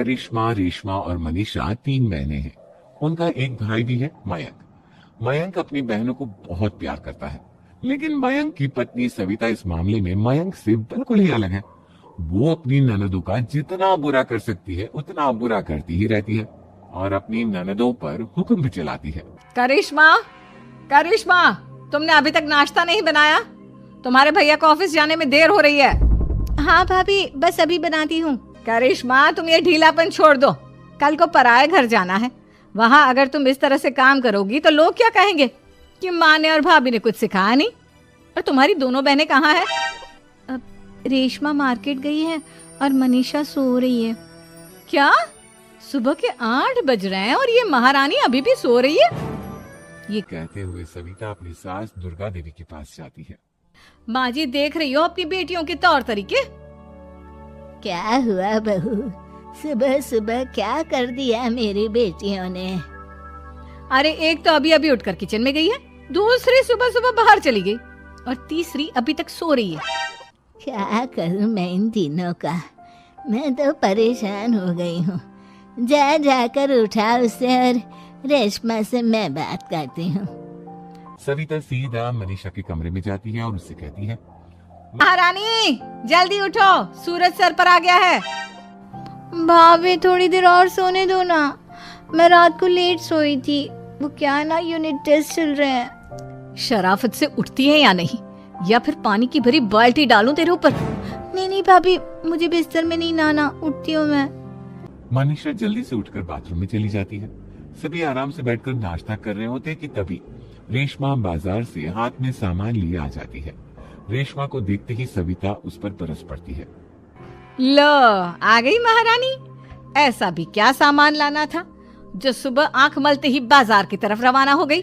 करिश्मा, रेशमा और मनीषा 3 बहनें हैं। उनका एक भाई भी है, मयंक। मयंक अपनी बहनों को बहुत प्यार करता है, लेकिन मयंक की पत्नी सविता इस मामले में मयंक से बिल्कुल ही अलग है। वो अपनी ननदों का जितना बुरा कर सकती है उतना बुरा करती ही रहती है और अपनी ननदों पर हुक्म भी चलाती है। करिश्मा, करिश्मा, तुमने अभी तक नाश्ता नहीं बनाया? तुम्हारे भैया को ऑफिस जाने में देर हो रही है। हाँ भाभी, बस अभी बनाती हूँ। करिश्मा, तुम ये ढीलापन छोड़ दो। कल को पराये घर जाना है। वहाँ अगर तुम इस तरह से काम करोगी तो लोग क्या कहेंगे कि माँ ने और भाभी ने कुछ सिखाया नहीं। और तुम्हारी दोनों बहनें कहाँ हैं? रेशमा मार्केट गई है और मनीषा सो रही है। क्या? सुबह के 8 बज रहे हैं और ये महारानी अभी भी सो रही है? ये कहते हुए सविता अपनी सास दुर्गा देवी के पास जाती है। माँ जी, देख रही हो अपनी बेटियों के तौर तरीके? क्या हुआ बहू, सुबह सुबह क्या कर दिया मेरी बेटियों ने? अरे एक तो अभी अभी उठकर किचन में गई है, दूसरी सुबह सुबह बाहर चली गई और तीसरी अभी तक सो रही है। क्या करूं मैं इन तीनों का, मैं तो परेशान हो गई हूँ। जा जाकर उठा उसे और रेशमा से मैं बात करती हूँ। सविता सीधा मनीषा के कमरे में जाती है और उससे कहती है, महारानी जल्दी उठो, सूरज सर पर आ गया है। भाभी थोड़ी देर और सोने दो ना, मैं रात को लेट सोई थी। वो क्या ना, यूनिट टेस्ट चल रहे हैं। शराफत से उठती है या नहीं, या फिर पानी की भरी बाल्टी डालूं तेरे ऊपर? नहीं नहीं भाभी, मुझे बिस्तर में नहीं नहाना, उठती हूँ मैं। मनीषा जल्दी से उठकर बाथरूम में चली जाती है। सभी आराम से बैठकर नाश्ता कर रहे होते कि तभी रेशमा बाजार से हाथ में सामान लिए आ जाती है। रेशमा को देखते ही सविता उस पर बरस पड़ती है। लो, आ गई महारानी। ऐसा भी क्या सामान लाना था जो सुबह आंख मलते ही बाजार की तरफ रवाना हो गई?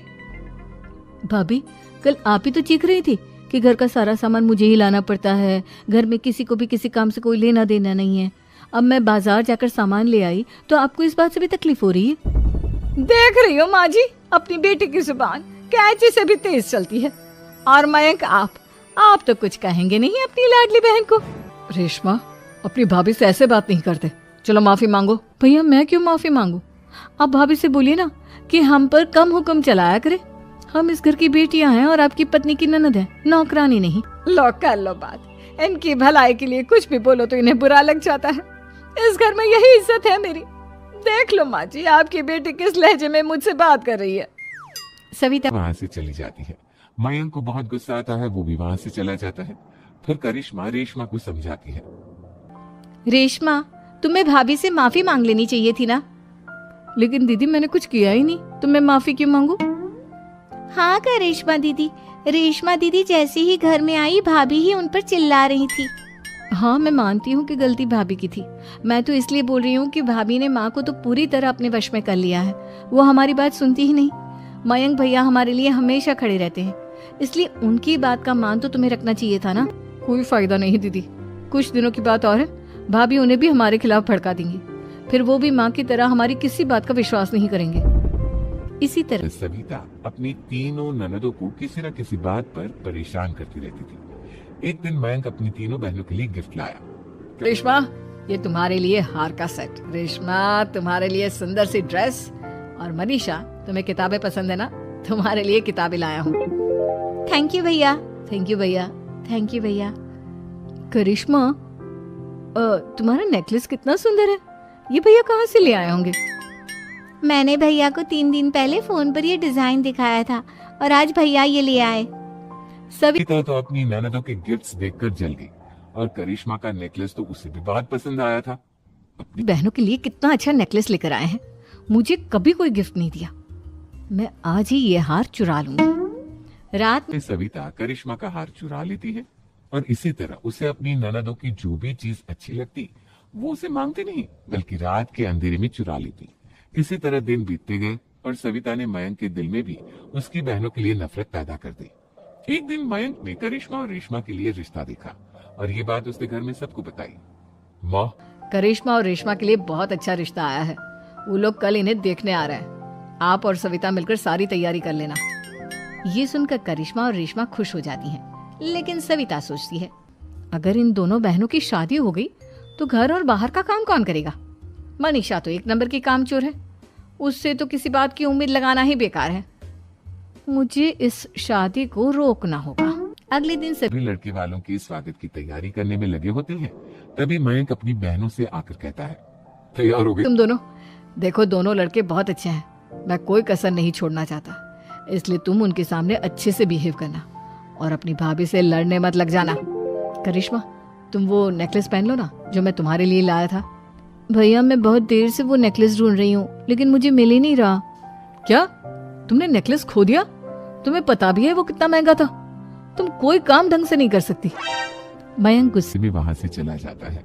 भाभी, कल आप ही तो चीख रही थी कि घर का सारा सामान मुझे ही लाना पड़ता है, घर में किसी को भी किसी काम से कोई लेना देना नहीं है। अब मैं बाजार जाकर सामान ले आई तो आपको इस बात से भी तकलीफ हो रही है? देख रही हो माँ जी, अपनी बेटी की जुबान कैंची से भी तेज चलती है। और मयंक, आप तो कुछ कहेंगे नहीं अपनी लाडली बहन को? रेशमा, अपनी भाभी से ऐसे बात नहीं करते। चलो माफी मांगो। भैया, मैं क्यों माफी मांगू? आप भाभी से बोलिए ना कि हम पर कम हुक्म चलाया करे। हम इस घर की बेटियां हैं और आपकी पत्नी की ननद है, नौकरानी नहीं। लो कर लो बात। इनकी भलाई के लिए कुछ भी बोलो तो इन्हें बुरा लग जाता है। इस घर में यही इज्जत है मेरी। देख लो माँ जी, आपकी बेटी किस लहजे में मुझसे बात कर रही है। सविता वहाँ से चली जाती है। मयंक को बहुत गुस्सा आता है, वो भी वहाँ से चला जाता है। फिर करिश्मा रेशमा को समझाती है। रेशमा, तुम्हें भाभी से माफी मांग लेनी चाहिए थी ना। लेकिन दीदी, मैंने कुछ किया ही नहीं, तो मैं माफी क्यों मांगू? हाँ का रेशमा दीदी, रेशमा दीदी जैसे ही घर में आई भाभी ही उन पर चिल्ला रही थी। हाँ, मैं मानती हूँ कि गलती भाभी की थी। मैं तो इसलिए बोल रही हूँ कि भाभी ने माँ को तो पूरी तरह अपने वश में कर लिया है। वो हमारी बात सुनती ही नहीं। मयंक भैया हमारे लिए हमेशा खड़े रहते हैं, इसलिए उनकी बात का मान तो तुम्हें रखना चाहिए था ना। कोई फायदा नहीं दीदी, कुछ दिनों की बात और है, भाभी उन्हें भी हमारे खिलाफ भड़का देंगी। फिर वो भी माँ की तरह हमारी किसी बात का विश्वास नहीं करेंगे। इसी तरह सविता अपनी तीनों ननदों को किसी न किसी बात पर परेशान करती रहती थी। एक दिन मयंक अपनी तीनों बहनों के लिए गिफ्ट लाया। रेशमा, ये तुम्हारे लिए हार का सेट। रेशमा, तुम्हारे लिए सुंदर सी ड्रेस। और मनीषा, तुम्हें किताबें पसंद है ना, तुम्हारे लिए किताबें लाया हूँ। थैंक यू भैया, थैंक यू भैया, थैंक यू भैया। करिश्मा, तुम्हारा नेकलेस कितना सुंदर है, ये भैया कहाँ से ले आए होंगे? मैंने भैया को 3 दिन पहले फोन पर ये डिजाइन दिखाया था और आज भैया ये ले आए। सविता तो अपनी ननदों के गिफ्ट्स देखकर जल गई और करिश्मा का नेकलेस तो उसे भी बहुत पसंद आया था। अपनी बहनों के लिए कितना अच्छा नेकलेस लेकर आए हैं, मुझे कभी कोई गिफ्ट नहीं दिया। मैं आज ही ये हार चुरा लूंगी। रात में सविता करिश्मा का हार चुरा लेती है और इसी तरह उसे अपनी ननदों की जो भी चीज अच्छी लगती वो उसे मांगती नहीं, बल्कि रात के अंधेरे में चुरा लेती। इसी तरह दिन बीतते गए और सविता ने मयंक के दिल में भी उसकी बहनों के लिए नफरत पैदा कर दी। एक दिन मयंक ने करिश्मा और रेशमा के लिए रिश्ता देखा और ये बात उसने घर में सबको बताई। माँ, करिश्मा और रेशमा के लिए बहुत अच्छा रिश्ता आया है। वो लोग कल इन्हें देखने आ रहे हैं। आप और सविता मिलकर सारी तैयारी कर लेना। ये सुनकर करिश्मा और रेशमा खुश हो जाती हैं, लेकिन सविता सोचती है, अगर इन दोनों बहनों की शादी हो गई तो घर और बाहर का काम कौन करेगा? मनीषा तो एक नंबर की कामचोर है, उससे तो किसी बात की उम्मीद लगाना ही बेकार है। मुझे इस शादी को रोकना होगा। अगले दिन सभी लड़के वालों के स्वागत की तैयारी करने में लगे होते हैं। तभी मयंक अपनी बहनों से आकर कहता है, तैयार हो गए? तुम दोनों देखो, दोनों लड़के बहुत अच्छे हैं, मैं कोई कसर नहीं छोड़ना चाहता, इसलिए तुम उनके सामने अच्छे से बिहेव करना और अपनी भाभी से लड़ने मत लग जाना। करिश्मा, तुम वो नेकलेस पहन लो ना जो मैं तुम्हारे लिए लाया था। भैया मैं बहुत देर से वो नेकलेस ढूंढ रही हूँ, लेकिन मुझे मिल ही नहीं रहा। क्या तुमने नेकलेस खो दिया? तुम्हें पता भी है वो कितना महंगा था? तुम कोई काम ढंग से नहीं कर सकती। मयंक गुस्से में वहां से चला जाता है।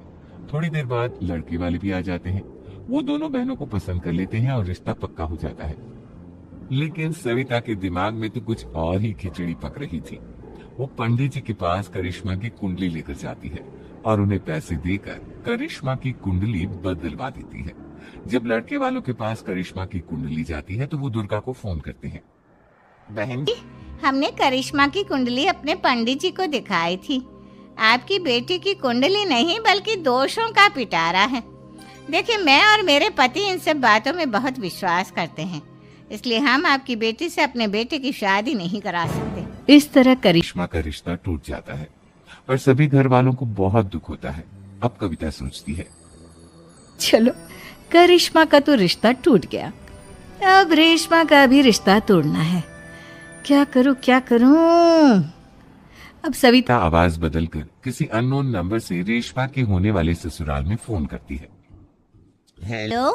थोड़ी देर बाद लड़के वाले भी आ जाते हैं। वो दोनों बहनों को पसंद कर लेते हैं और रिश्ता पक्का हो जाता है। लेकिन सविता के दिमाग में तो कुछ और ही खिचड़ी पक रही थी। वो पंडित जी के पास करिश्मा की कुंडली लेकर जाती है और उन्हें पैसे देकर करिश्मा की कुंडली बदलवा देती है। जब लड़के वालों के पास करिश्मा की कुंडली जाती है तो वो दुर्गा को फोन करते हैं। बहन जी, हमने करिश्मा की कुंडली अपने पंडित जी को दिखाई थी। आपकी बेटी की कुंडली नहीं बल्कि दोषों का पिटारा है। देखिए, मैं और मेरे पति इन सब बातों में बहुत विश्वास करते हैं, इसलिए हम आपकी बेटी से अपने बेटे की शादी नहीं करा सकते। इस तरह करिश्मा का रिश्ता टूट जाता है और सभी घर वालों को बहुत दुख होता है। अब कविता सोचती है, चलो करिश्मा का तो रिश्ता टूट गया, अब रेशमा का भी रिश्ता तोड़ना है। क्या करूं क्या करूं? अब सविता आवाज बदलकर किसी अननोन नंबर से रेशमा के होने वाले ससुराल में फोन करती है। हेलो,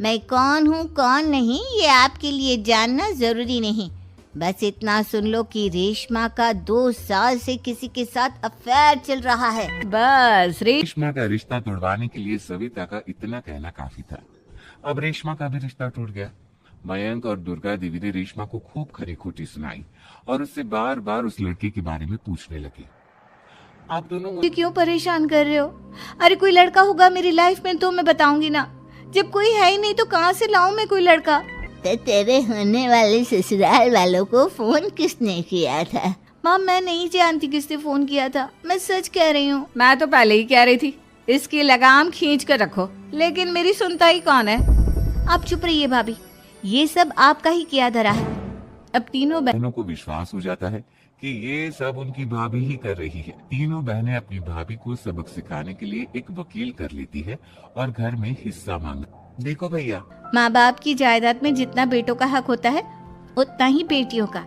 मैं कौन हूँ कौन नहीं ये आपके लिए जानना जरूरी नहीं, बस इतना सुन लो कि रेशमा का 2 साल से किसी के साथ अफेयर चल रहा है। बस रेशमा का रिश्ता तोड़वाने के लिए सविता का इतना कहना काफी था। अब रेशमा का भी रिश्ता टूट गया। मयंक और दुर्गा देवी ने रेशमा को खूब खरी खोटी सुनाई और उससे बार बार उस लड़के के बारे में पूछने लगे। आप दोनों मुझे क्यों परेशान कर रहे हो? अरे कोई लड़का होगा मेरी लाइफ में तो मैं बताऊंगी ना, जब कोई है ही नहीं तो कहाँ से लाऊं मैं कोई लड़का? तो तेरे होने वाले ससुराल वालों को फोन किसने किया था? माँ मैं नहीं जानती किसने फोन किया था, मैं सच कह रही हूँ। मैं तो पहले ही कह रही थी इसकी लगाम खींच कर रखो, लेकिन मेरी सुनता ही कौन है। आप चुप रहिए भाभी, ये सब आपका ही किया धरा है। अब तीनों बहनों को विश्वास हो जाता है कि ये सब उनकी भाभी ही कर रही है। तीनों बहनें अपनी भाभी को सबक सिखाने के लिए एक वकील कर लेती है और घर में हिस्सा मांग। देखो भैया, माँ बाप की जायदाद में जितना बेटों का हक होता है उतना ही बेटियों का,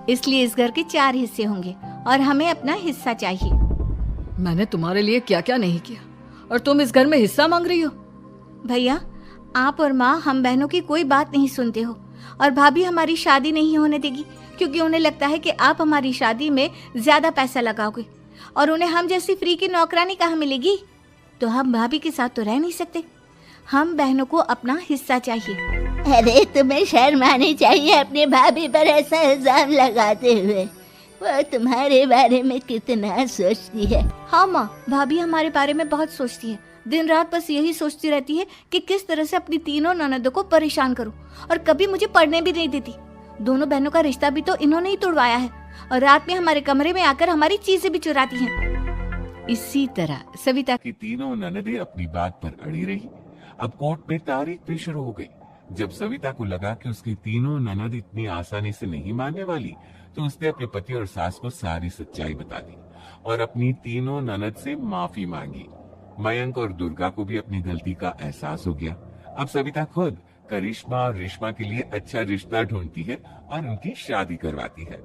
इसलिए इस घर के 4 हिस्से होंगे और हमें अपना हिस्सा चाहिए। मैंने तुम्हारे लिए क्या क्या नहीं किया और तुम इस घर में हिस्सा मांग रही हो? भैया, आप और माँ हम बहनों की कोई बात नहीं सुनते हो और भाभी हमारी शादी नहीं होने देगी क्योंकि उन्हें लगता है कि आप हमारी शादी में ज्यादा पैसा लगाओगे और उन्हें हम जैसी फ्री की नौकरानी कहाँ मिलेगी। तो हम भाभी के साथ तो रह नहीं सकते, हम बहनों को अपना हिस्सा चाहिए। अरे तुम्हें शर्म आनी चाहिए अपने भाभी पर ऐसा इल्जाम लगाते हुए। वो तुम्हारे बारे में कितना सोचती है। हाँ माँ, भाभी हमारे बारे में बहुत सोचती है, दिन रात बस यही सोचती रहती है कि किस तरह से अपनी तीनों ननदों को परेशान करूं और कभी मुझे पढ़ने भी नहीं देती। दोनों बहनों का रिश्ता भी तो इन्होंने ही तोड़वाया है और रात में हमारे कमरे में आकर हमारी चीजें भी चुराती हैं। इसी तरह सविता की तीनों ननदें अपनी बात पर अड़ी रही। अब कोर्ट में तारीख भी शुरू हो गई। जब सविता को लगा कि उसकी तीनों ननद इतनी आसानी से नहीं मानने वाली, तो उसने अपने पति और सास को सारी सच्चाई बता दी और अपनी तीनों ननद से माफी मांगी। मयंक और दुर्गा को भी अपनी गलती का एहसास हो गया। अब सविता खुद करिश्मा और रेशमा के लिए अच्छा रिश्ता ढूंढती है और उनकी शादी करवाती है।